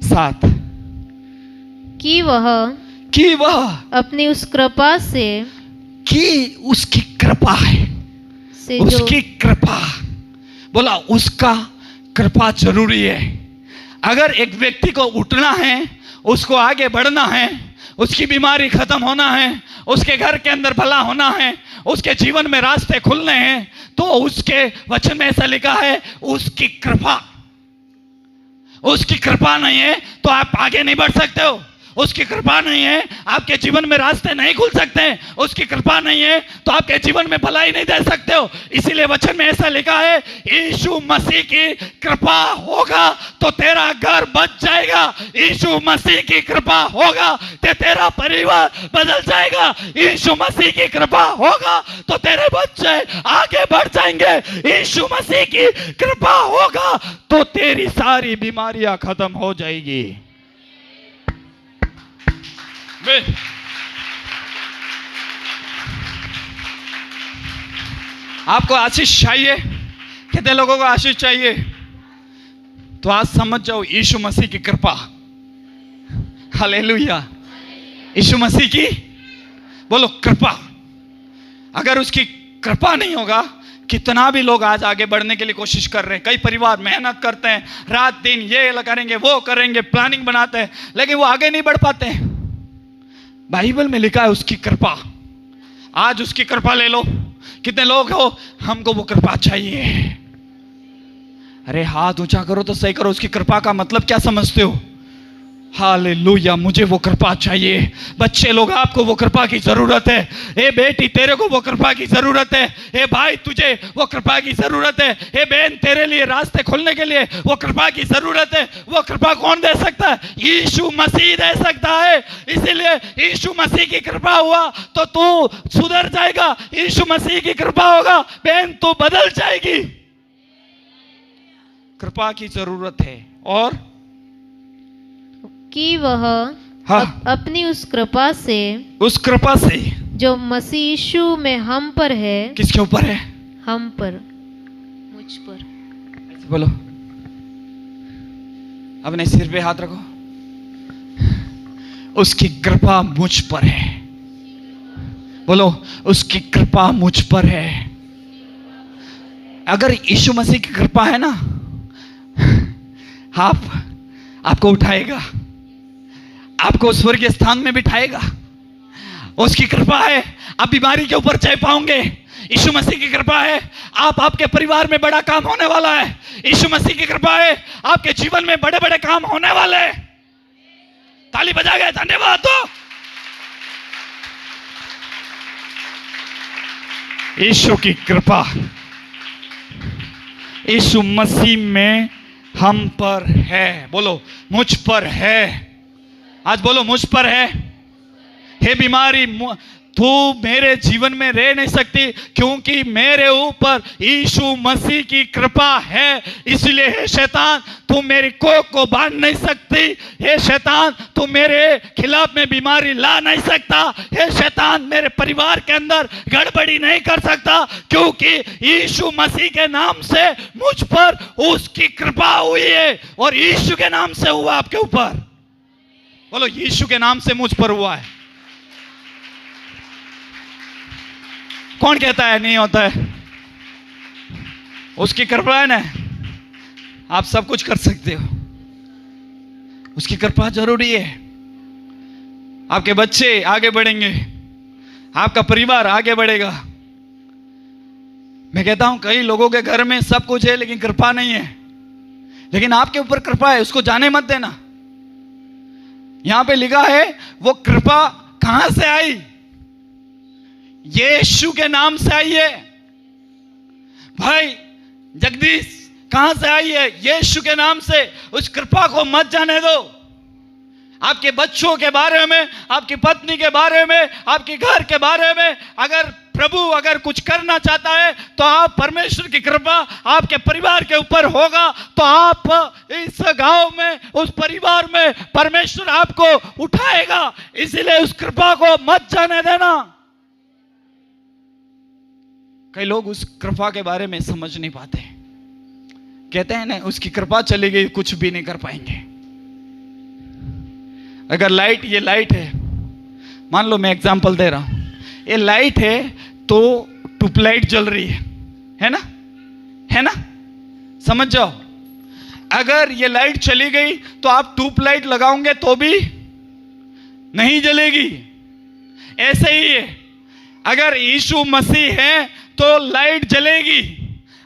साथ कि वह अपनी उस कृपा से उसकी कृपा है से उसकी कृपा बोला, उसका कृपा जरूरी है। अगर एक व्यक्ति को उठना है, उसको आगे बढ़ना है, उसकी बीमारी खत्म होना है, उसके घर के अंदर भला होना है, उसके जीवन में रास्ते खुलने हैं, तो उसके वचन में ऐसा लिखा है, उसकी कृपा नहीं है तो आप आगे नहीं बढ़ सकते हो। उसकी कृपा नहीं है, आपके जीवन में रास्ते नहीं खुल सकते। उसकी कृपा नहीं है तो आपके जीवन में भलाई नहीं दे सकते हो। इसीलिए वचन में ऐसा लिखा है, यीशु मसीह की कृपा होगा तो तेरा घर बच जाएगा। यीशु मसीह की कृपा होगा तो तेरा परिवार बदल जाएगा। यीशु मसीह की कृपा होगा तो तेरे बच्चे आगे बढ़ जाएंगे। यीशु मसीह की कृपा होगा तो तेरी सारी बीमारियां खत्म हो जाएगी। आपको आशीष चाहिए? कितने लोगों को आशीष चाहिए? तो आज समझ जाओ, यीशु मसीह की कृपा। हालेलुया। यीशु मसीह की बोलो कृपा। अगर उसकी कृपा नहीं होगा, कितना भी लोग आज आगे बढ़ने के लिए कोशिश कर रहे हैं, कई परिवार मेहनत करते हैं, रात दिन ये करेंगे वो करेंगे, प्लानिंग बनाते हैं, लेकिन वो आगे नहीं बढ़ पाते हैं। बाइबल में लिखा है उसकी कृपा। आज उसकी कृपा ले लो। कितने लोग हो, हमको वो कृपा चाहिए? अरे हाथ ऊंचा करो तो सही करो। उसकी कृपा का मतलब क्या समझते हो? हालेलुया, मुझे वो कृपा चाहिए। बच्चे लोग, आपको वो कृपा की जरूरत है। ए बेटी, तेरे को वो कृपा की जरूरत है। ए भाई, तुझे वो कृपा की जरूरत है। ए बहन, तेरे लिए रास्ते खोलने के लिए वो कृपा की जरूरत है। वो कृपा कौन दे सकता है? यीशु मसीह दे सकता है। इसीलिए यीशु मसीह की कृपा हुआ तो तू सुधर जाएगा। यीशु मसीह की कृपा होगा, बहन, तू बदल जाएगी। कृपा की जरूरत है। और कि वह अपनी उस कृपा से जो मसीह यीशु में हम पर है। किसके ऊपर है? हम पर, मुझ पर। ऐसे बोलो, अपने सिर पे हाथ रखो। उसकी कृपा मुझ पर है। बोलो, उसकी कृपा मुझ पर है। अगर यीशु मसीह की कृपा है ना, आपको उठाएगा, आपको स्वर्गीय स्थान में बिठाएगा। उसकी कृपा है, आप बीमारी के ऊपर जय पाओगे। यीशु मसीह की कृपा है, आपके परिवार में बड़ा काम होने वाला है। यीशु मसीह की कृपा है, आपके जीवन में बड़े बड़े काम होने वाले हैं। ताली बजा गए, धन्यवाद दो। यीशु की कृपा, यीशु मसीह में हम पर है। बोलो, मुझ पर है। आज बोलो, मुझ पर है। हे बीमारी, तू मेरे जीवन में रह नहीं सकती, क्योंकि मेरे ऊपर यीशु मसीह की कृपा है। इसलिए हे शैतान, तू मेरी कोख को बांध नहीं सकती। हे शैतान, तू मेरे खिलाफ में बीमारी ला नहीं सकता। हे शैतान, मेरे परिवार के अंदर गड़बड़ी नहीं कर सकता, क्योंकि यीशु मसीह के नाम से मुझ पर उसकी कृपा हुई है। और यीशु के नाम से हुआ आपके ऊपर। बोलो, यीशु के नाम से मुझ पर हुआ है। कौन कहता है नहीं होता है? उसकी कृपा है ना, आप सब कुछ कर सकते हो। उसकी कृपा जरूरी है। आपके बच्चे आगे बढ़ेंगे, आपका परिवार आगे बढ़ेगा। मैं कहता हूं, कई लोगों के घर में सब कुछ है लेकिन कृपा नहीं है। लेकिन आपके ऊपर कृपा है, उसको जाने मत देना। यहां पे लिखा है, वो कृपा कहां से आई? यीशु के नाम से आई है। भाई जगदीश, कहां से आई है? यीशु के नाम से। उस कृपा को मत जाने दो। आपके बच्चों के बारे में, आपकी पत्नी के बारे में, आपके घर के बारे में अगर प्रभु कुछ करना चाहता है, तो आप परमेश्वर की कृपा आपके परिवार के ऊपर होगा, तो आप इस गांव में, उस परिवार में परमेश्वर आपको उठाएगा। इसलिए उस कृपा को मत जाने देना। कई लोग उस कृपा के बारे में समझ नहीं पाते कहते हैं ना, उसकी कृपा चली गई कुछ भी नहीं कर पाएंगे। अगर लाइट, ये लाइट है, मान लो मैं एग्जांपल दे रहा हूं, ये लाइट है तो ट्यूबलाइट जल रही है ना, है ना, समझ जाओ। अगर ये लाइट चली गई तो आप ट्यूबलाइट लगाओगे तो भी नहीं जलेगी। ऐसे ही है, अगर यीशु मसीह है तो लाइट जलेगी,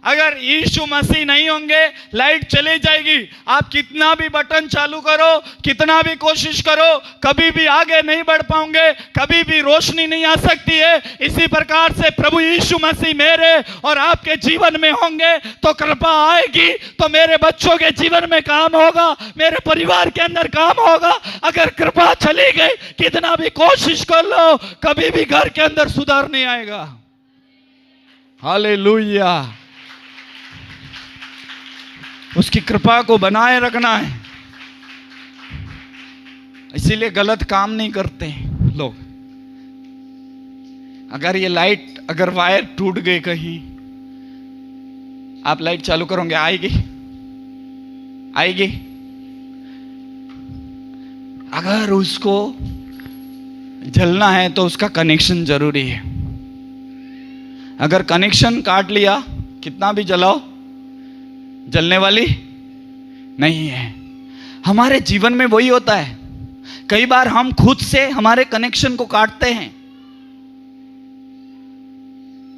अगर यीशु मसीह नहीं होंगे लाइट चली जाएगी। आप कितना भी बटन चालू करो, कितना भी कोशिश करो, कभी भी आगे नहीं बढ़ पाओगे, कभी भी रोशनी नहीं आ सकती है। इसी प्रकार से प्रभु यीशु मसीह मेरे और आपके जीवन में होंगे तो कृपा आएगी, तो मेरे बच्चों के जीवन में काम होगा, मेरे परिवार के अंदर काम होगा। अगर कृपा चली गई, कितना भी कोशिश कर लो, कभी भी घर के अंदर सुधार नहीं आएगा। हालेलुया। उसकी कृपा को बनाए रखना है, इसीलिए गलत काम नहीं करते लोग। अगर ये लाइट, अगर वायर टूट गई कहीं, आप लाइट चालू करोगे, आएगी आएगी। अगर उसको जलना है तो उसका कनेक्शन जरूरी है। अगर कनेक्शन काट लिया, कितना भी जलाओ, जलने वाली नहीं है। हमारे जीवन में वही होता है, कई बार हम खुद से हमारे कनेक्शन को काटते हैं,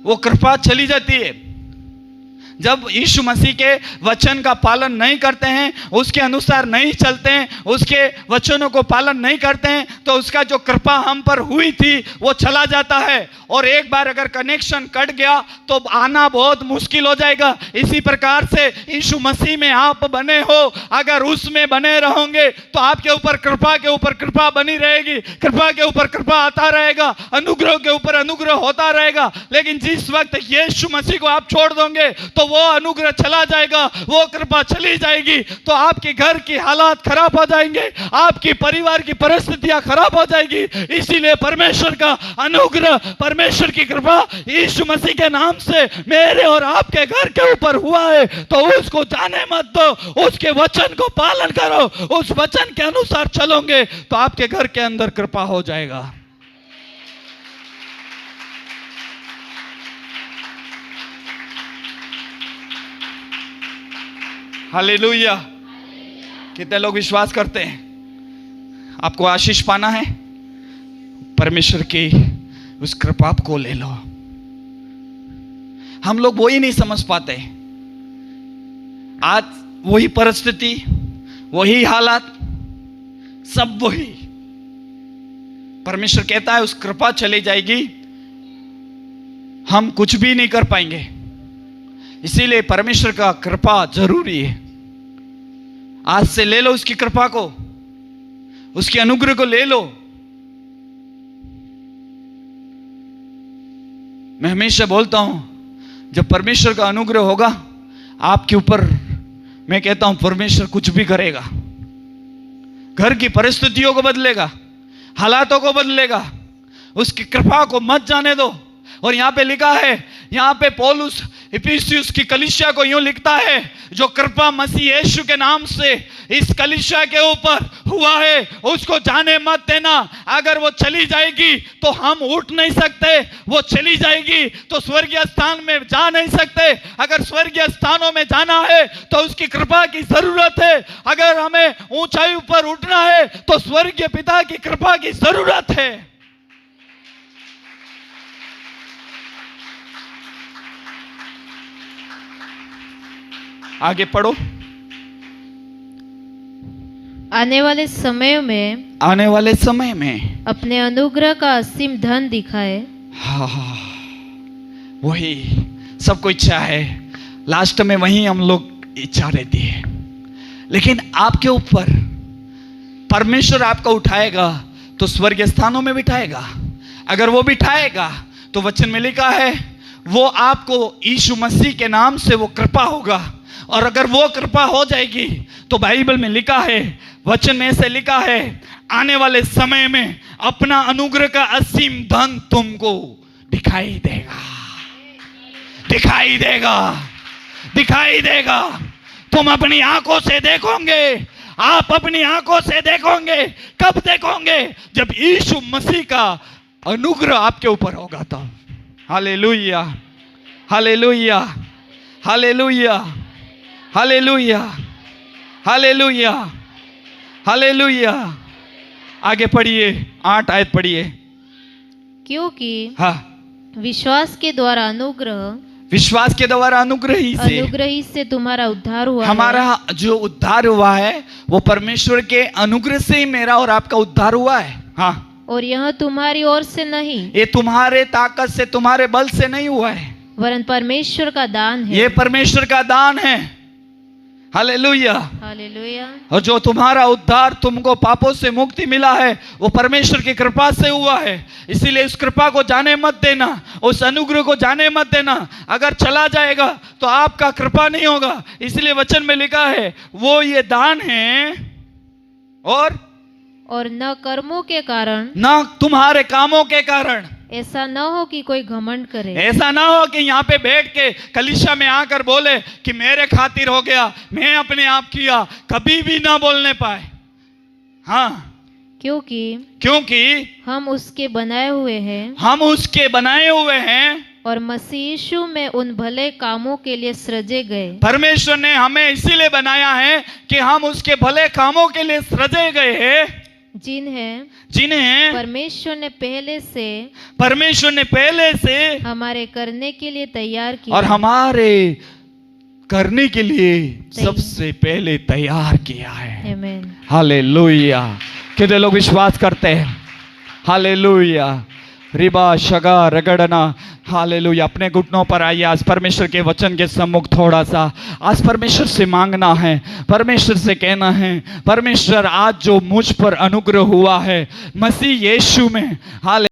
वो कृपा चली जाती है। जब यीशु मसीह के वचन का पालन नहीं करते हैं, उसके अनुसार नहीं चलते हैं, उसके वचनों को पालन नहीं करते हैं, तो उसका जो कृपा हम पर हुई थी वो चला जाता है। और एक बार अगर कनेक्शन कट गया तो आना बहुत मुश्किल हो जाएगा। इसी प्रकार से यीशु मसीह में आप बने हो, अगर उसमें बने रहोगे तो आपके ऊपर कृपा बनी रहेगी, कृपा के ऊपर कृपा आता रहेगा, अनुग्रह के ऊपर अनुग्रह होता रहेगा। लेकिन जिस वक्त यीशु मसीह को आप छोड़ दोगे तो वो अनुग्रह चला जाएगा, वो कृपा चली जाएगी, तो आपके घर की हालात खराब हो जाएंगे, आपकी परिवार की परिस्थितियां खराब हो जाएगी। इसीलिए परमेश्वर का अनुग्रह, परमेश्वर की कृपा यीशु मसीह के नाम से मेरे और आपके घर के ऊपर हुआ है, तो उसको जाने मत दो, उसके वचन को पालन करो, उस वचन के अनुसार चलोगे तो आपके घर के अंदर कृपा हो जाएगा। हालेलुया। कितने लोग विश्वास करते हैं? आपको आशीष पाना है, परमेश्वर की उस कृपा को ले लो। हम लोग वही नहीं समझ पाते। आज वही परिस्थिति, वही हालात, सब वही। परमेश्वर कहता है उस कृपा चली जाएगी, हम कुछ भी नहीं कर पाएंगे। इसीलिए परमेश्वर का कृपा जरूरी है। आज से ले लो उसकी कृपा को, उसके अनुग्रह को ले लो। मैं हमेशा बोलता हूं, जब परमेश्वर का अनुग्रह होगा आपके ऊपर, मैं कहता हूं परमेश्वर कुछ भी करेगा। घर की परिस्थितियों को बदलेगा, हालातों को बदलेगा। उसकी कृपा को मत जाने दो। और यहां पे लिखा है, यहां पे पौलुस इफिसियुस की कलीसिया को यूं लिखता है, जो कृपा मसीह यीशु के नाम से इस कलीसिया के ऊपर हुआ है उसको जाने मत देना। अगर वो चली जाएगी तो हम उठ नहीं सकते, वो चली जाएगी तो स्वर्गीय स्थान में जा नहीं सकते। अगर स्वर्गीय स्थानों में जाना है तो उसकी कृपा की जरूरत है। अगर हमें ऊंचाई पर उठना है तो स्वर्गीय पिता की कृपा की जरूरत है। आगे पढ़ो। आने वाले समय में अपने अनुग्रह का असीम धन दिखाए। हाँ, वही सबको इच्छा है, लास्ट में वही हम लोग इच्छा रहती है। लेकिन आपके ऊपर परमेश्वर आपको उठाएगा तो स्वर्गीय स्थानों में बिठाएगा। अगर वो बिठाएगा तो वचन में लिखा है वो आपको यीशु मसीह के नाम से वो कृपा होगा। और अगर वो कृपा हो जाएगी तो बाइबल में लिखा है, वचन में ऐसे लिखा है, आने वाले समय में अपना अनुग्रह का असीम धन तुमको दिखाई देगा, दिखाई देगा, दिखाई देगा। तुम अपनी आंखों से देखोगे, आप अपनी आंखों से देखोगे। कब देखोगे? जब यीशु मसीह का अनुग्रह आपके ऊपर होगा तब। Hallelujah, hallelujah, hallelujah, hallelujah, hallelujah, hallelujah. आगे पढ़िए, 8 आयत पढ़िए। क्योंकि हाँ, विश्वास के द्वारा अनुग्रह, विश्वास के द्वारा अनुग्रह ही से तुम्हारा उद्धार हुआ। हमारा जो उद्धार हुआ है वो परमेश्वर के अनुग्रह से ही मेरा और आपका उद्धार हुआ है। हाँ, और यह तुम्हारी ओर से नहीं, ये तुम्हारे ताकत से, तुम्हारे बल से नहीं हुआ है, वरन परमेश्वर का दान है। ये परमेश्वर का दान है। Hallelujah, hallelujah. और जो तुम्हारा उद्धार, तुमको पापों से मुक्ति मिला है, वो परमेश्वर की कृपा से हुआ है। इसीलिए उस कृपा को जाने मत देना, उस अनुग्रह को जाने मत देना। अगर चला जाएगा तो आपका कृपा नहीं होगा। इसलिए वचन में लिखा है वो ये दान है, और न कर्मों के कारण, न तुम्हारे कामों के कारण। ऐसा न हो कि कोई घमंड करे। ऐसा ना हो कि यहाँ पे बैठ के कलीसिया में आकर बोले कि मेरे खातिर हो गया, मैं अपने आप किया, कभी भी ना बोलने पाए। हाँ, क्योंकि हम उसके बनाए हुए हैं, हम उसके बनाए हुए हैं, और मसीह यीशु में उन भले कामों के लिए सृजे गए। परमेश्वर ने हमें इसीलिए बनाया है कि हम उसके भले कामों के लिए सृजे गए हैं, जिन्हें परमेश्वर ने पहले से हमारे करने के लिए तैयार किया, और हमारे करने के लिए सबसे पहले तैयार किया है। आमीन। हालेलुया। कितने लोग विश्वास करते हैं? हालेलुया। रिबा शगा रगड़ना। हालेलुया। अपने घुटनों पर आइए, आज परमेश्वर के वचन के सम्मुख थोड़ा सा आज परमेश्वर से मांगना है, परमेश्वर से कहना है, परमेश्वर आज जो मुझ पर अनुग्रह हुआ है मसीह यीशु में, हाले